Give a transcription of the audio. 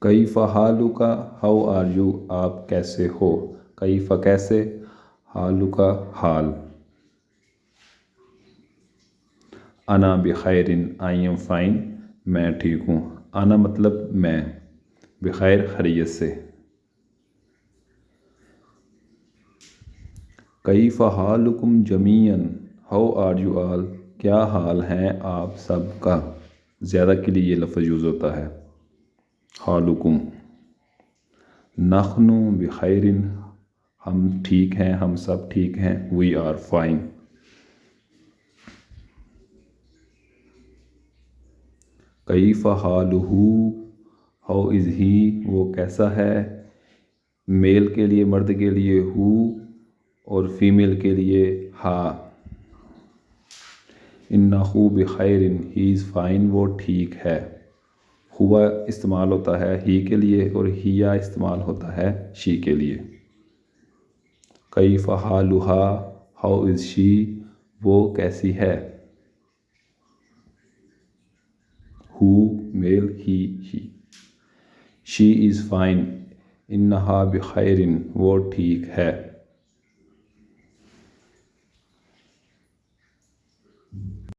कैफ़ा हालुका, how are you, आप कैसे हो। कैफ़ा कैसे, हालुका हाल। अना बिखैरिन, आई एम फाइन, मैं ठीक हूँ। अना मतलब मैं, बिखैर खैरियत से। कैफ़ा हालुकुम जमीयन, हाउ आर यू ऑल, क्या हाल हैं आप सब का। ज़्यादा के लिए ये लफ्ज़ यूज़ होता है हालुकुम। नखनु बिखैरिन, हम ठीक हैं, हम सब ठीक हैं। We are fine. कैफ़ा हालुहू, हाउ इज़ ही, वो कैसा है। मेल के लिए, मर्द के लिए हु, और फीमेल के लिए हा। इन्नहु बिखैरिन, ही इज़ फाइन, वो ठीक है। हुआ इस्तेमाल होता है ही के लिए और हिया इस्तेमाल होता है शी के लिए। कैफ़ा हालुहा, हाउ इज़ शी, वो कैसी है। हु male, he. She is fine, इन्नहा बिखैरिन, वो ठीक है।